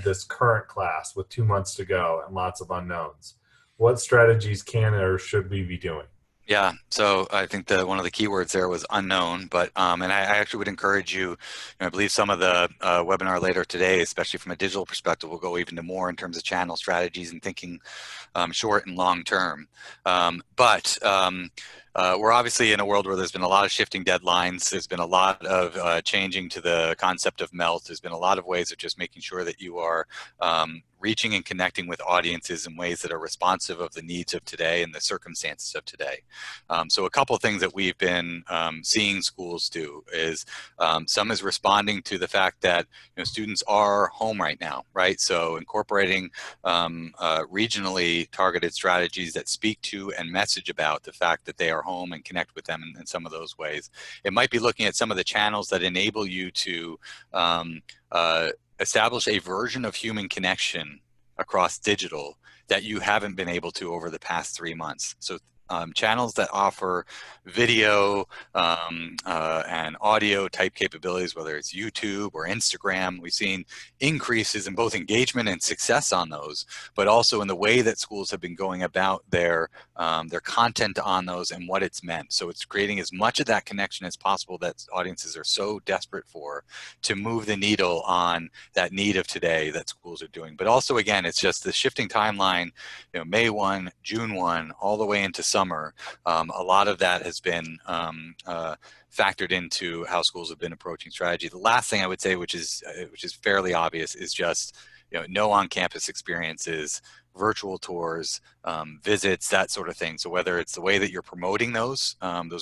this current class with 2 months to go and lots of unknowns? What strategies can or should we be doing?
Yeah, so I think one of the keywords there was unknown, but and I actually would encourage you, I believe some of the webinar later today, especially from a digital perspective, will go even more in terms of channel strategies and thinking short and long term. We're obviously in a world where there's been a lot of shifting deadlines. There's been a lot of changing to the concept of melt. There's been a lot of ways of just making sure that you are reaching and connecting with audiences in ways that are responsive of the needs of today and the circumstances of today. So a couple of things that we've been seeing schools do is some is responding to the fact that students are home right now, right? So incorporating regionally targeted strategies that speak to and message about the fact that they are home and connect with them in some of those ways. It might be looking at some of the channels that enable you to establish a version of human connection across digital that you haven't been able to over the past 3 months. So channels that offer video and audio type capabilities, whether it's YouTube or Instagram. We've seen increases in both engagement and success on those, but also in the way that schools have been going about their content on those and what it's meant. So it's creating as much of that connection as possible that audiences are so desperate for to move the needle on that need of today that schools are doing. But also, again, it's just the shifting timeline, May 1, June 1, all the way into summer. A lot of that has been factored into how schools have been approaching strategy. The last thing I would say, which is fairly obvious, is just no on-campus experiences, virtual tours, visits, that sort of thing. So whether it's the way that you're promoting those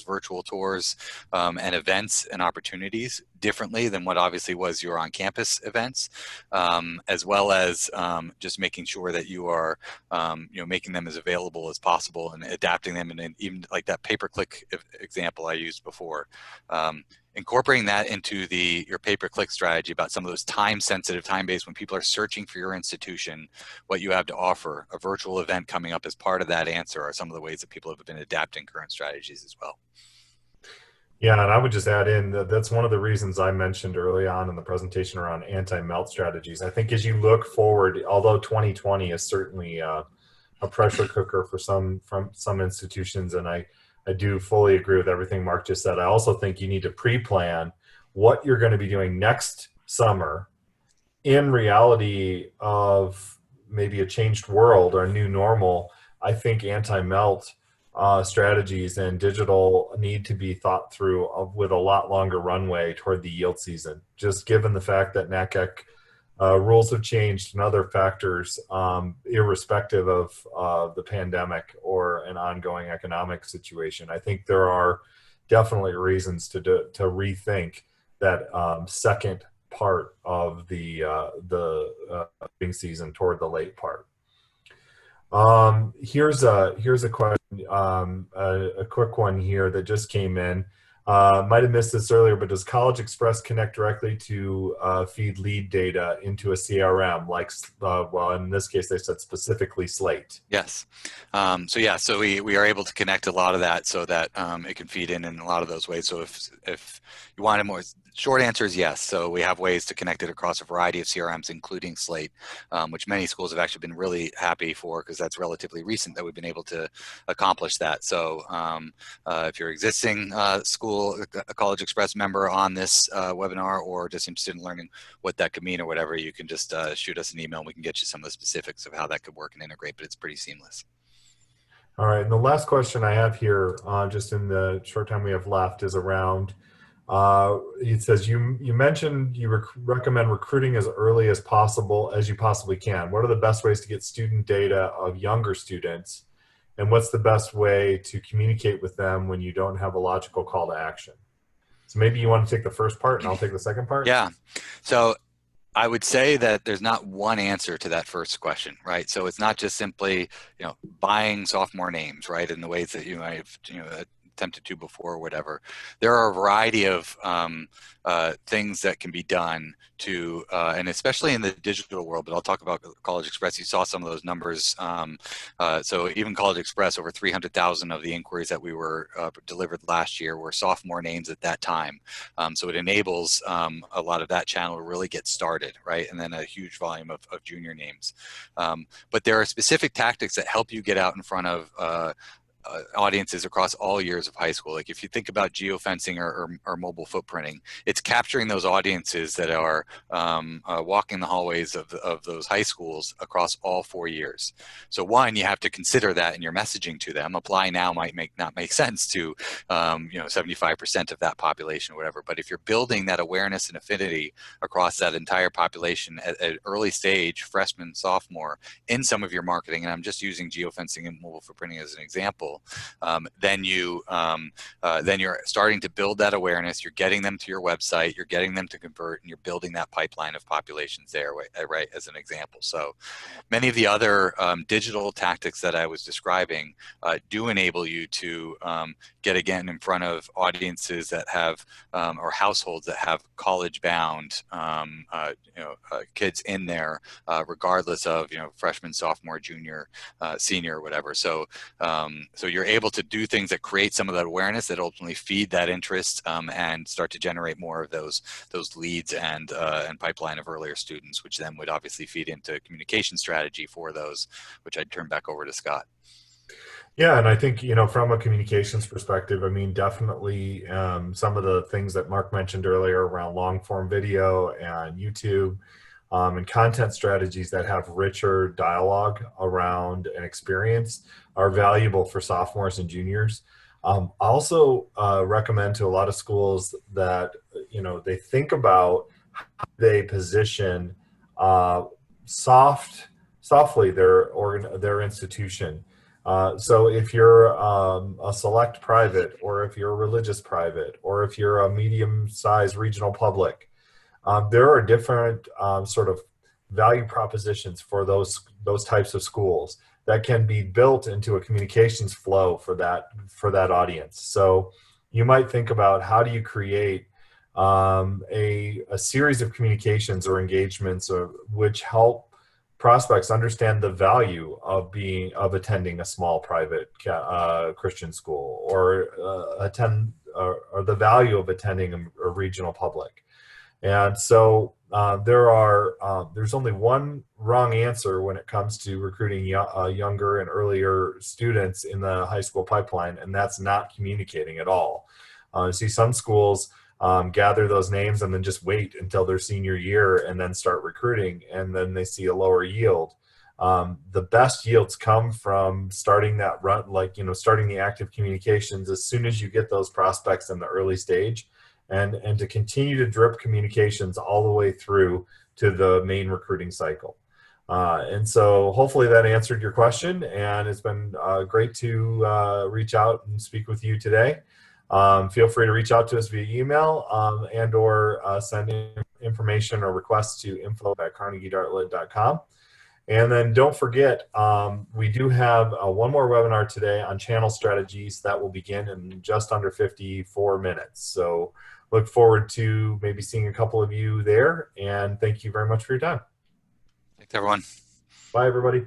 virtual tours and events and opportunities differently than what obviously was your on-campus events, as well as just making sure that you are making them as available as possible and adapting them, and even like that pay-per-click example I used before. Incorporating that into your pay-per-click strategy about some of those time-sensitive, time-based, when people are searching for your institution, what you have to offer, a virtual event coming up as part of that answer are some of the ways that people have been adapting current strategies as well.
Yeah, and I would just add in that that's one of the reasons I mentioned early on in the presentation around anti-melt strategies. I think as you look forward, although 2020 is certainly a pressure cooker for some from some institutions, and I do fully agree with everything Mark just said. I also think you need to pre-plan what you're going to be doing next summer in reality of maybe a changed world or a new normal. I think anti-melt strategies and digital need to be thought through with a lot longer runway toward the yield season, just given the fact that NACEC rules have changed and other factors, irrespective of the pandemic or an ongoing economic situation. I think there are definitely reasons to rethink that second part of the hunting season toward the late part. Here's a question, a quick one here that just came in. Might have missed this earlier, but does College Express connect directly to feed lead data into a CRM? Like, well, in this case, they said specifically Slate.
Yes. So we are able to connect a lot of that so that it can feed in a lot of those ways. So if you want a more short answer is yes. So we have ways to connect it across a variety of CRMs, including Slate, which many schools have actually been really happy for, because that's relatively recent that we've been able to accomplish that. So if you're existing school, a College Express member on this webinar, or just interested in learning what that could mean or whatever, you can just shoot us an email and we can get you some of the specifics of how that could work and integrate, but it's pretty seamless.
All right, and the last question I have here, just in the short time we have left, is around. It says you mentioned you recommend recruiting as early as possible as you possibly can. What are the best ways to get student data of younger students, and what's the best way to communicate with them when you don't have a logical call to action? So maybe you want to take the first part, and I'll take the second part.
Yeah. So I would say that there's not one answer to that first question, right? So it's not just simply, buying sophomore names, right, in the ways that you might have, attempted to before or whatever. There are a variety of things that can be done to, and especially in the digital world, but I'll talk about College Express. You saw some of those numbers. So even College Express, over 300,000 of the inquiries that we were delivered last year were sophomore names at that time. So it enables a lot of that channel to really get started, right? And then a huge volume of junior names. But there are specific tactics that help you get out in front of audiences across all years of high school. Like if you think about geofencing or mobile footprinting, it's capturing those audiences that are walking the hallways of those high schools across all 4 years. So one, you have to consider that in your messaging to them. Apply now might not make sense to 75% of that population or whatever. But if you're building that awareness and affinity across that entire population at an early stage, freshman, sophomore, in some of your marketing, and I'm just using geofencing and mobile footprinting as an example, then you're starting to build that awareness. You're getting them to your website. You're getting them to convert, and you're building that pipeline of populations there, right? As an example. So many of the other digital tactics that I was describing do enable you to get again in front of audiences that have or households that have college-bound kids in there, regardless of freshman, sophomore, junior, senior, or whatever. So you're able to do things that create some of that awareness that ultimately feed that interest and start to generate more of those leads and pipeline of earlier students, which then would obviously feed into communication strategy for those, which I'd turn back over to Scott.
Yeah, and I think, from a communications perspective, I mean, definitely some of the things that Mark mentioned earlier around long form video and YouTube and content strategies that have richer dialogue around an experience are valuable for sophomores and juniors. I also recommend to a lot of schools that, they think about how they position softly their institution. So if you're a select private, or if you're a religious private, or if you're a medium-sized regional public, there are different sort of value propositions for those types of schools that can be built into a communications flow for that audience. So you might think about, how do you create a series of communications or engagements which help prospects understand the value of attending a small private Christian school, or attend or the value of attending a regional public. And so there's only one wrong answer when it comes to recruiting younger and earlier students in the high school pipeline, and that's not communicating at all. See, some schools gather those names and then just wait until their senior year and then start recruiting, and then they see a lower yield. The best yields come from starting that run, starting the active communications as soon as you get those prospects in the early stage, and to continue to drip communications all the way through to the main recruiting cycle. And so hopefully that answered your question, and it's been great to reach out and speak with you today. Feel free to reach out to us via email and or send in information or requests to info@carnegiedartlet.com. And then don't forget, we do have one more webinar today on channel strategies that will begin in just under 54 minutes. So look forward to maybe seeing a couple of you there, and thank you very much for your time.
Thanks, everyone.
Bye, everybody.